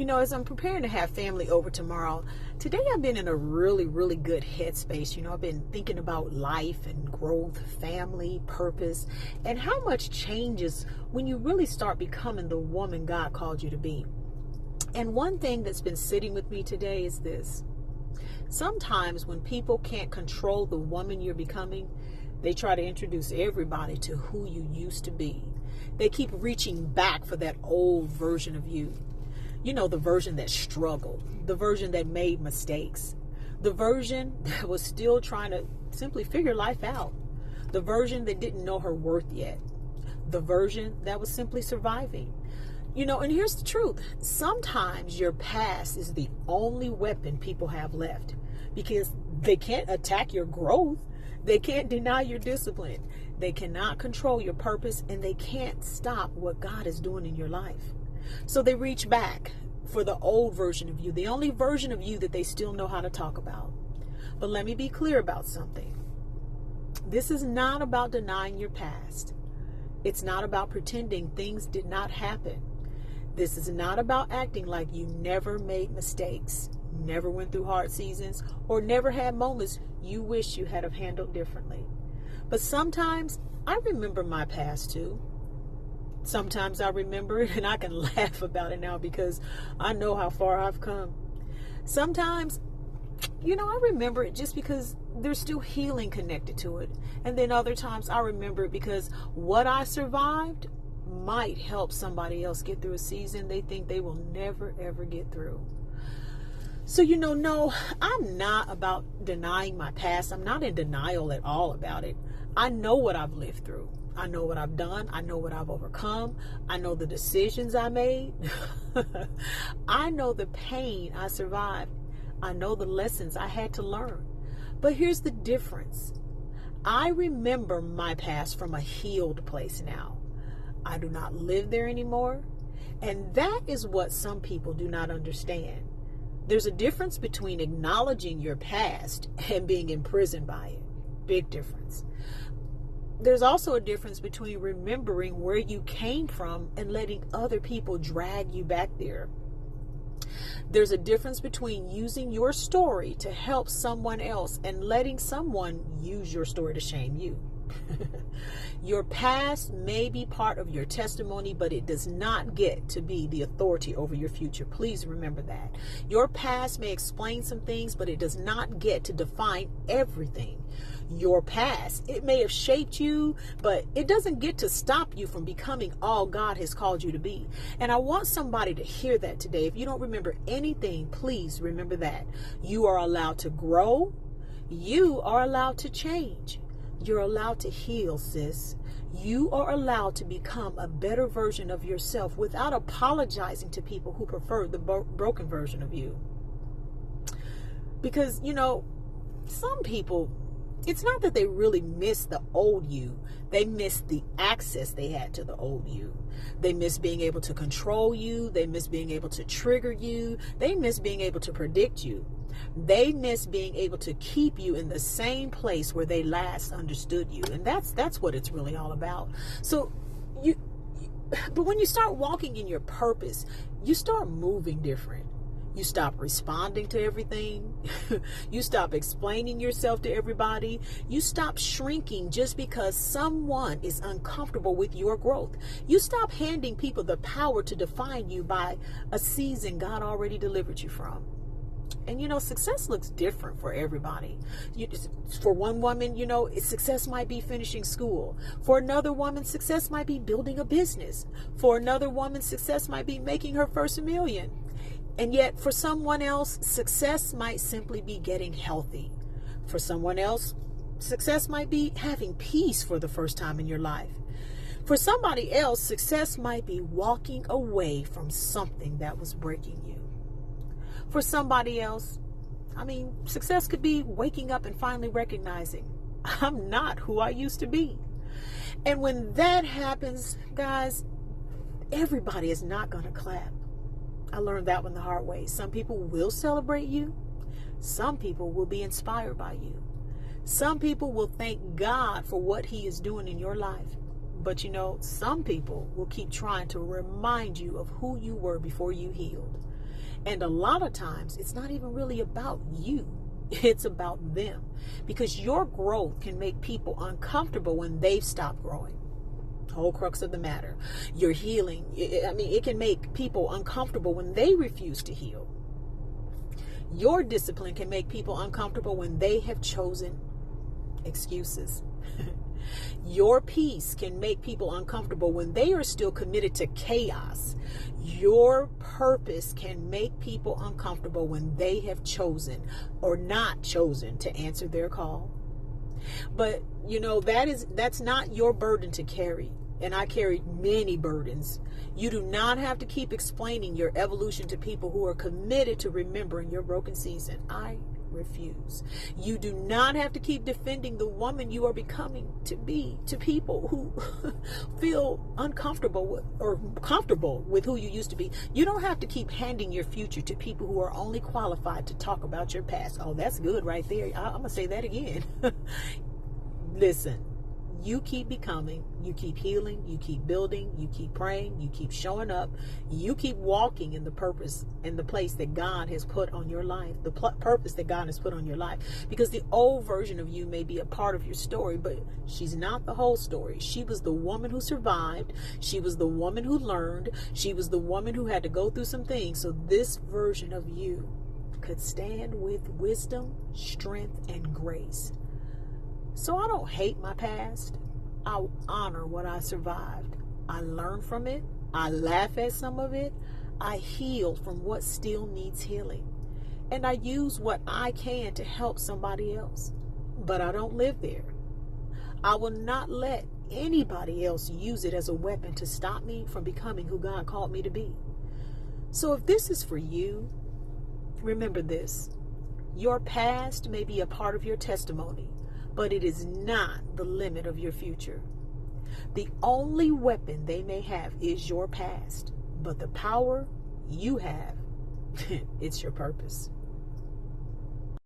As I'm preparing to have family over tomorrow, today I've been in a really, really good headspace. I've been thinking about life and growth, family, purpose, and how much changes when you really start becoming the woman God called you to be. And one thing that's been sitting with me today is this. Sometimes when people can't control the woman you're becoming, they try to introduce everybody to who you used to be. They keep reaching back for that old version of you. The version that struggled, the version that made mistakes, the version that was still trying to simply figure life out, the version that didn't know her worth yet, the version that was simply surviving. And here's the truth. Sometimes your past is the only weapon people have left because they can't attack your growth. They can't deny your discipline. They cannot control your purpose, and they can't stop what God is doing in your life. So they reach back for the old version of you, the only version of you that they still know how to talk about. But let me be clear about something. This is not about denying your past. It's not about pretending things did not happen. This is not about acting like you never made mistakes, never went through hard seasons, or never had moments you wish you had have handled differently. But sometimes I remember my past too. Sometimes I remember it and I can laugh about it now because I know how far I've come. Sometimes, I remember it just because there's still healing connected to it. And then other times I remember it because what I survived might help somebody else get through a season they think they will never, ever get through. So, no, I'm not about denying my past. I'm not in denial at all about it. I know what I've lived through. I know what I've done. I know what I've overcome. I know the decisions I made. I know the pain I survived. I know the lessons I had to learn. But here's the difference. I remember my past from a healed place now. I do not live there anymore. And that is what some people do not understand. There's a difference between acknowledging your past and being imprisoned by it. Big difference. There's also a difference between remembering where you came from and letting other people drag you back there. There's a difference between using your story to help someone else and letting someone use your story to shame you. Your past may be part of your testimony, but it does not get to be the authority over your future. Please remember that. Your past may explain some things, but it does not get to define everything. Your past, it may have shaped you, but it doesn't get to stop you from becoming all God has called you to be. And I want somebody to hear that today. If you don't remember anything, please remember that. You are allowed to grow. You are allowed to change. You're allowed to heal, sis. You are allowed to become a better version of yourself without apologizing to people who prefer the broken version of you. Because, some people, it's not that they really miss the old you. They miss the access they had to the old you. They miss being able to control you. They miss being able to trigger you. They miss being able to predict you. They miss being able to keep you in the same place where they last understood you. And that's what it's really all about. So but when you start walking in your purpose, you start moving different. You stop responding to everything. You stop explaining yourself to everybody. You stop shrinking just because someone is uncomfortable with your growth. You stop handing people the power to define you by a season God already delivered you from. And, success looks different for everybody. For one woman, success might be finishing school. For another woman, success might be building a business. For another woman, success might be making her first $1 million. And yet, for someone else, success might simply be getting healthy. For someone else, success might be having peace for the first time in your life. For somebody else, success might be walking away from something that was breaking you. For somebody else, success could be waking up and finally recognizing, I'm not who I used to be. And when that happens, guys, everybody is not going to clap. I learned that one the hard way. Some people will celebrate you. Some people will be inspired by you. Some people will thank God for what He is doing in your life. But some people will keep trying to remind you of who you were before you healed. And a lot of times it's not even really about you. It's about them, because your growth can make people uncomfortable when they've stopped growing. Whole crux of the matter. Your healing, it can make people uncomfortable when they refuse to heal. Your discipline can make people uncomfortable when they have chosen excuses. Your peace can make people uncomfortable when they are still committed to chaos. Your purpose can make people uncomfortable when they have chosen or not chosen to answer their call. But that's not your burden to carry. And I carried many burdens. You do not have to keep explaining your evolution to people who are committed to remembering your broken season. I refuse. You do not have to keep defending the woman you are becoming to be to people who feel uncomfortable with, or comfortable with who you used to be. You don't have to keep handing your future to people who are only qualified to talk about your past. Oh, that's good right there. I'm going to say that again. Listen. You keep becoming, you keep healing, you keep building, you keep praying, you keep showing up, you keep walking in the purpose and the place that God has put on your life, the purpose that God has put on your life. Because the old version of you may be a part of your story, but she's not the whole story. She was the woman who survived. She was the woman who learned. She was the woman who had to go through some things. So this version of you could stand with wisdom, strength, and grace. So I don't hate my past. I honor what I survived. I learn from it. I laugh at some of it. I heal from what still needs healing. And I use what I can to help somebody else. But I don't live there. I will not let anybody else use it as a weapon to stop me from becoming who God called me to be. So if this is for you, remember this. Your past may be a part of your testimony, but it is not the limit of your future. The only weapon they may have is your past, but the power you have, it's your purpose.